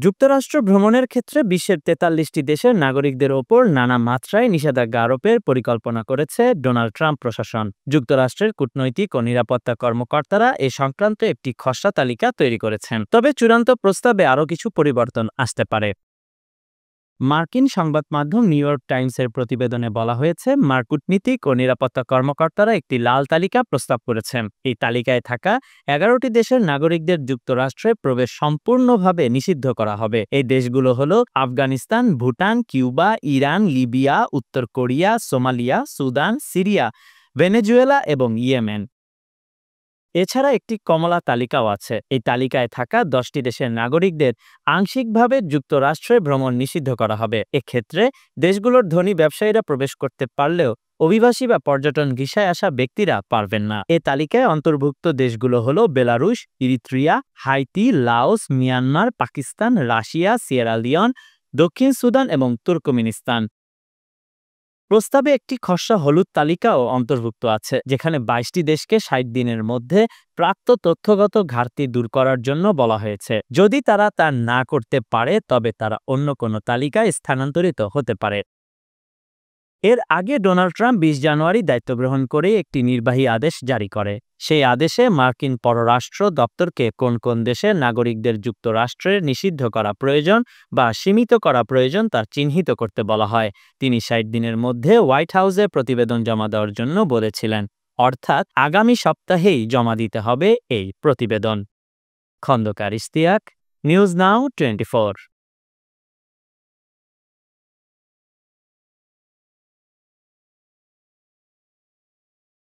যুক্তরাষ্ট্র ভ্রমণের ক্ষেত্রে বিশ্বের ৪৩টি দেশের নাগরিকদের ওপর নানা মাত্রায় নিষেধাজ্ঞা আরোপের পরিকল্পনা করেছে ডোনাল্ড ট্রাম্প প্রশাসন। যুক্তরাষ্ট্রের কূটনৈতিক ও নিরাপত্তা কর্মকর্তারা এ সংক্রান্ত একটি খসড়া তালিকা তৈরি করেছেন, তবে চূড়ান্ত প্রস্তাবে আরও কিছু পরিবর্তন আসতে পারে। মার্কিন সংবাদ মাধ্যম নিউ ইয়র্ক টাইমসের প্রতিবেদনে বলা হয়েছে, কূটনীতিক ও নিরাপত্তা কর্মকর্তারা একটি লাল তালিকা প্রস্তাব করেছেন। এই তালিকায় থাকা ১১টি দেশের নাগরিকদের যুক্তরাষ্ট্রে প্রবেশ সম্পূর্ণভাবে নিষিদ্ধ করা হবে। এই দেশগুলো হলো Afghanistan, Bhutan, Cuba, Iran, Libya, উত্তর Korea, Somalia, Sudan, Syria, Venezuela এবং ইয়েমেন। এছাড়া একটি কমলা তালিকাও আছে। এই তালিকায় থাকা ১০টি দেশের নাগরিকদের আংশিকভাবে যুক্তরাষ্ট্রে ভ্রমণ নিষিদ্ধ করা হবে। এক্ষেত্রে দেশগুলোর ধনী ব্যবসায়ীরা প্রবেশ করতে পারলেও অভিবাসী বা পর্যটন ভিসায় আসা ব্যক্তিরা পারবেন না। এ তালিকায় অন্তর্ভুক্ত দেশগুলো হলো Belarus, Eritrea, Haiti, Laos, Myanmar, Pakistan, Russia, Sierra Leone, দক্ষিণ সুদান এবং তুর্কমেনিস্তান। প্রস্তাবে একটি খসড়া হলুদ তালিকাও অন্তর্ভুক্ত আছে, যেখানে ২২টি দেশকে ৬০ দিনের মধ্যে প্রাপ্ত তথ্যগত ঘাটতি দূর করার জন্য বলা হয়েছে। যদি তারা তা না করতে পারে, তবে তারা অন্য কোনো তালিকায় স্থানান্তরিত হতে পারে। এর আগে ডোনাল্ড ট্রাম্প ২০ জানুয়ারি দায়িত্ব গ্রহণ করে একটি নির্বাহী আদেশ জারি করে। সেই আদেশে মার্কিন পররাষ্ট্র দপ্তরকে কোন কোন দেশের নাগরিকদের যুক্তরাষ্ট্রে নিষিদ্ধ করা প্রয়োজন বা সীমিত করা প্রয়োজন তা চিহ্নিত করতে বলা হয়। তিনি ৬০ দিনের মধ্যে হোয়াইট হাউসে প্রতিবেদন জমা দেওয়ার জন্য বলেছিলেন, অর্থাৎ আগামী সপ্তাহেই জমা দিতে হবে এই প্রতিবেদন। Khandakar Ishtiaq, News Now 24।